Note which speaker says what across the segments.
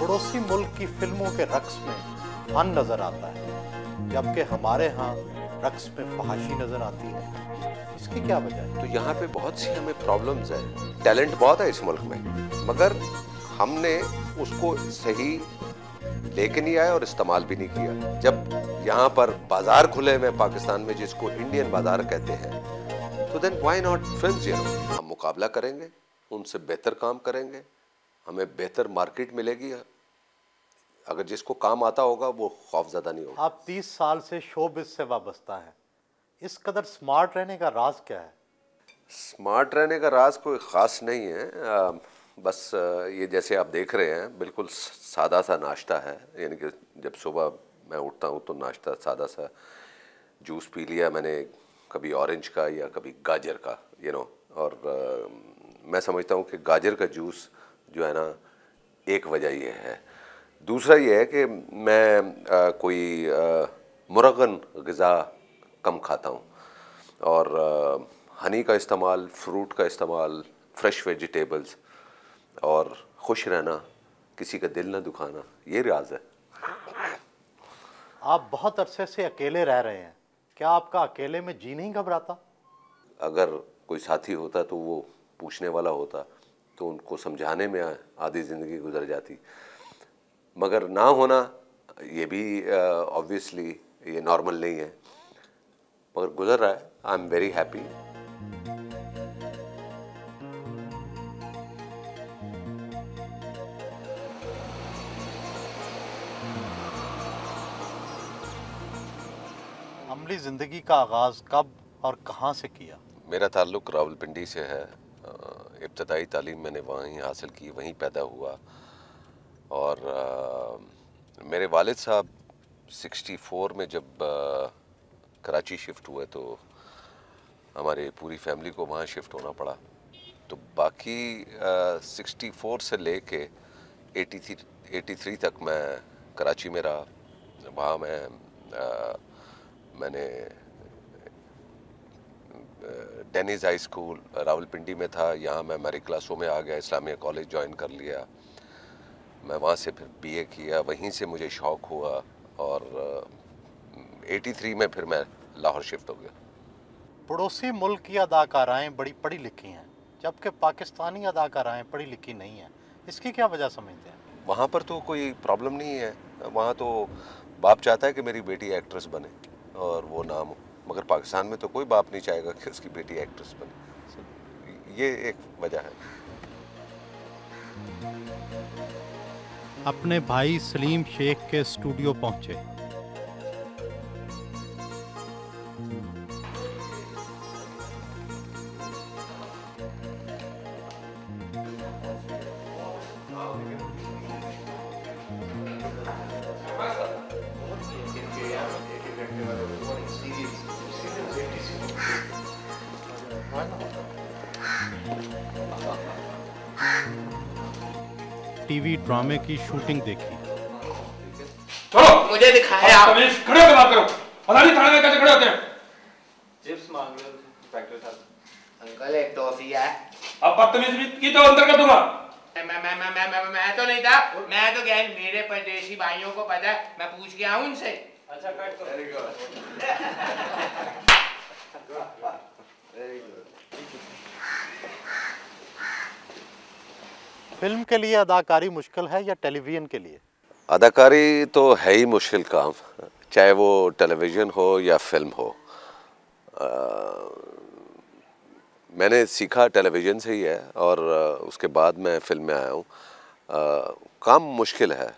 Speaker 1: पड़ोसी मुल्क की फिल्मों के रक्स में फन नजर आता है, जबकि हमारे यहाँ रक्स में फहाशी नजर आती है। इसकी क्या वजह है?
Speaker 2: तो यहाँ पे बहुत सी हमें प्रॉब्लम्स है। टैलेंट बहुत है इस मुल्क में, मगर हमने उसको सही लेके नहीं आया और इस्तेमाल भी नहीं किया। जब यहाँ पर बाजार खुले हुए पाकिस्तान में, जिसको इंडियन बाजार कहते हैं, तो देन व्हाई नॉट फिल्म्स। हम मुकाबला करेंगे, उनसे बेहतर काम करेंगे, हमें बेहतर मार्केट मिलेगी। अगर जिसको काम आता होगा वो खौफज़दा नहीं होगा।
Speaker 1: आप 30 साल से शोबिज़ से वाबस्ता हैं, इस कदर स्मार्ट रहने का राज क्या है?
Speaker 2: स्मार्ट रहने का राज कोई ख़ास नहीं है। बस ये जैसे आप देख रहे हैं, बिल्कुल सादा सा नाश्ता है। यानी कि जब सुबह मैं उठता हूँ तो नाश्ता सादा सा, जूस पी लिया मैंने, कभी ऑरेंज का या कभी गाजर का, और मैं समझता हूँ कि गाजर का जूस जो है ना, एक वजह ये है। दूसरा ये है कि मैं कोई मुरगन ग़िज़ा कम खाता हूँ, और हनी का इस्तेमाल, फ्रूट का इस्तेमाल, फ्रेश वेजिटेबल्स, और खुश रहना, किसी का दिल ना दुखाना, ये राज है।
Speaker 1: आप बहुत अरसे से अकेले रह रहे हैं, क्या आपका अकेले में जी नहीं घबराता?
Speaker 2: अगर कोई साथी होता तो वो पूछने वाला होता तो उनको समझाने में आधी ज़िंदगी गुजर जाती, मगर ना होना ये भी ऑब्वियसली ये नॉर्मल नहीं है, मगर गुजर रहा है। I am very happy.
Speaker 1: अमली ज़िंदगी का आगाज़ कब और कहाँ से किया?
Speaker 2: मेरा ताल्लुक़ रावलपिंडी से है। इब्तदाई तालीम मैंने वहीं हासिल की, वहीं पैदा हुआ, और मेरे वालिद साहब 64 में जब कराची शिफ्ट हुए तो हमारे पूरी फैमिली को वहाँ शिफ्ट होना पड़ा। तो बाकी 64 से लेके 83 तक मैं कराची में रहा। वहाँ मैंने डेनिस हाई स्कूल रावलपिंडी में था, यहाँ मैं मेरी क्लासों में आ गया, इस्लामिया कॉलेज ज्वाइन कर लिया। मैं वहाँ से फिर बीए किया, वहीं से मुझे शौक़ हुआ, और 83 में फिर मैं लाहौर शिफ्ट हो गया।
Speaker 1: पड़ोसी मुल्क की अदाकाराएं बड़ी पढ़ी लिखी हैं, जबकि पाकिस्तानी अदाकाराएं पढ़ी लिखी नहीं हैं। इसकी क्या वजह समझते हैं?
Speaker 2: वहाँ पर तो कोई प्रॉब्लम नहीं है। वहाँ तो बाप चाहता है कि मेरी बेटी एक्ट्रेस बने और वो नाम हो, मगर पाकिस्तान में तो कोई बाप नहीं चाहेगा कि उसकी बेटी एक्ट्रेस बने। ये एक वजह है।
Speaker 1: अपने भाई सलीम शेख के स्टूडियो पहुंचे। टीवी ड्रामे की शूटिंग देखी।
Speaker 3: चलो मुझे दिखाएं आप। खड़े होकर बात करो। पता नहीं थाने में कैसे खड़े होते हैं?
Speaker 4: चिप्स मांग रहे हो इंस्पेक्टर साहब।
Speaker 3: अंकल एक टॉफी है। अब बदतमीजी की तो अंदर कर दूंगा।
Speaker 5: मैं तो नहीं था, मैं तो गया, मेरे परदेशी भाइयों को पता है, मैं पूछ के आऊं उनसे।
Speaker 4: अच्छा कट करो। Very good. Very good.
Speaker 1: Film के लिए अदाकारी मुश्किल है या टेलीविज़न के लिए?
Speaker 2: अदाकारी तो है ही मुश्किल काम, चाहे वो टेलीविज़न हो या फिल्म हो। मैंने सीखा टेलीविज़न से ही है, और उसके बाद मैं फिल्म में आया हूँ। काम मुश्किल है।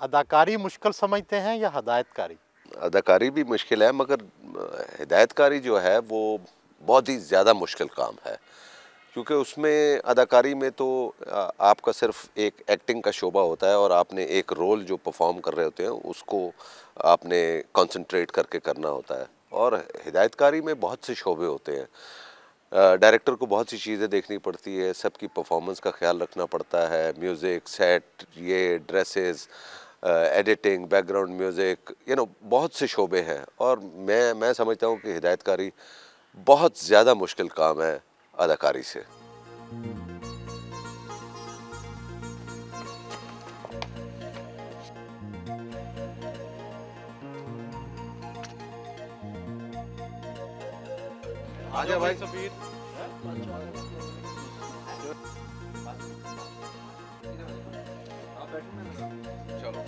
Speaker 1: अदाकारी मुश्किल समझते हैं या हिदायतकारी?
Speaker 2: अदाकारी भी मुश्किल है, मगर हिदायतकारी जो है वो बहुत ही ज़्यादा मुश्किल काम है, क्योंकि उसमें अदाकारी में तो आपका सिर्फ एक एक्टिंग का शोबा होता है, और आपने एक रोल जो परफॉर्म कर रहे होते हैं उसको आपने कंसंट्रेट करके करना होता है। और हिदायतकारी में बहुत से शोबे होते हैं। डायरेक्टर को बहुत सी चीज़ें देखनी पड़ती है, सबकी परफॉर्मेंस का ख्याल रखना पड़ता है, म्यूज़िक, सेट, ये ड्रेसेस, एडिटिंग, बैकग्राउंड म्यूज़िक, बहुत से शोबे हैं। और मैं समझता हूँ कि हिदायतकारी बहुत ज़्यादा मुश्किल काम है अदाकारी से। आजा भाई।
Speaker 1: सबीर।
Speaker 2: चलो।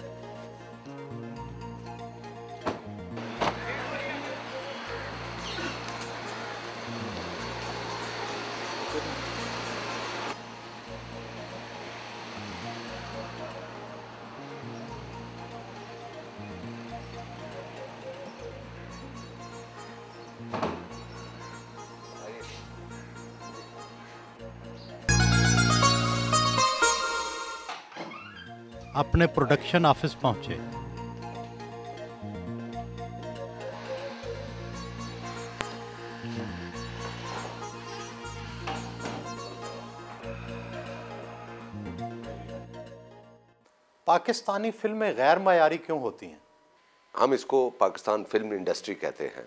Speaker 1: अपने प्रोडक्शन ऑफिस पहुंचे। पाकिस्तानी फिल्में गैर मयारी क्यों होती हैं?
Speaker 2: हम इसको पाकिस्तान फिल्म इंडस्ट्री कहते हैं।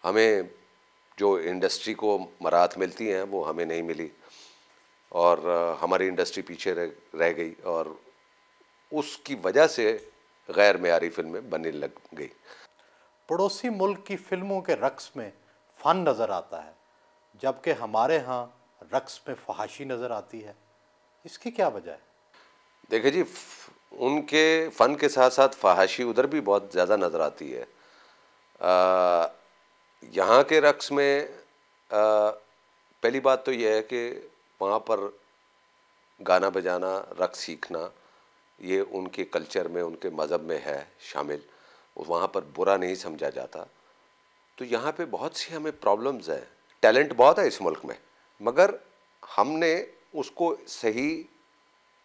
Speaker 2: हमें जो इंडस्ट्री को मराहत मिलती हैं वो हमें नहीं मिली और हमारी इंडस्ट्री पीछे रह गई और उसकी वजह से गैर मयारी फिल्में बनने लग गई।
Speaker 1: पड़ोसी मुल्क की फिल्मों के रक्स में फन नज़र आता है, जबकि हमारे यहाँ रक्स में फहाशी नज़र आती है। इसकी क्या वजह है?
Speaker 2: देखिए जी, उनके फ़न के साथ साथ फहाशी उधर भी बहुत ज़्यादा नज़र आती है। यहाँ के रक्स में पहली बात तो यह है कि वहाँ पर गाना बजाना, रक्स सीखना, ये उनके कल्चर में, उनके मज़हब में है शामिल। वहाँ पर बुरा नहीं समझा जाता। तो यहाँ पे बहुत सी हमें प्रॉब्लम्स हैं। टैलेंट बहुत है इस मुल्क में, मगर हमने उसको सही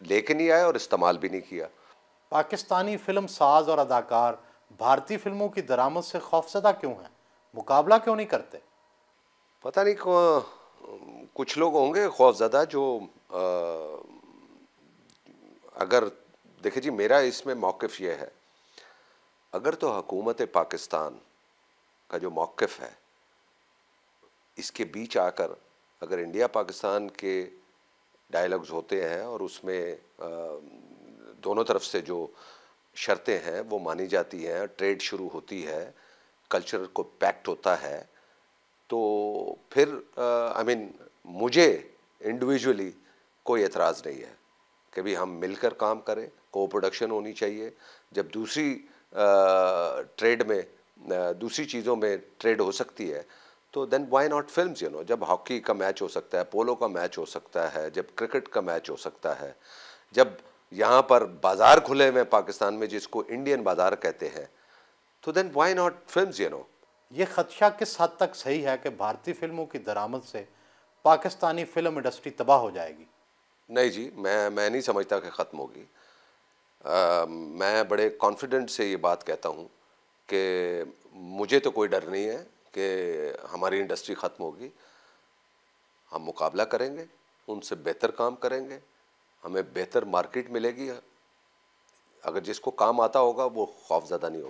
Speaker 2: लेके नहीं आए और इस्तेमाल भी नहीं किया।
Speaker 1: पाकिस्तानी फिल्म साज और अदाकार भारतीय फिल्मों की दरामद से खौफजदा क्यों हैं? मुकाबला क्यों नहीं करते?
Speaker 2: पता नहीं कुछ लोग होंगे खौफजदा जो अगर देखिए जी, मेरा इसमें मौक़िफ़ ये है, अगर तो हुकूमत पाकिस्तान का जो मौक़िफ़ है इसके बीच आकर अगर इंडिया पाकिस्तान के डायलॉग्स होते हैं और उसमें दोनों तरफ से जो शर्तें हैं वो मानी जाती हैं, ट्रेड शुरू होती है, कल्चर को पैक्ट होता है, तो फिर मुझे इंडिविजुअली कोई एतराज़ नहीं है कि भी हम मिलकर काम करें, को प्रोडक्शन होनी चाहिए। जब दूसरी ट्रेड में, दूसरी चीज़ों में ट्रेड हो सकती है तो देन व्हाई नॉट फिल्म्स, जब हॉकी का मैच हो सकता है, पोलो का मैच हो सकता है, जब क्रिकेट का मैच हो सकता है, जब यहाँ पर बाज़ार खुले हुए पाकिस्तान में जिसको इंडियन बाज़ार कहते हैं, तो देन व्हाई नॉट फिल्म्स।
Speaker 1: ये खदशा किस हद तक सही है कि भारतीय फिल्मों की दरामद से पाकिस्तानी फिल्म इंडस्ट्री तबाह हो जाएगी?
Speaker 2: नहीं जी, मैं नहीं समझता कि ख़त्म होगी। मैं बड़े कॉन्फिडेंट से ये बात कहता हूँ कि मुझे तो कोई डर नहीं है कि हमारी इंडस्ट्री ख़त्म होगी। हम मुकाबला करेंगे, उनसे बेहतर काम करेंगे, हमें बेहतर मार्केट मिलेगी। अगर जिसको काम आता होगा वो खौफज़दा नहीं होगा।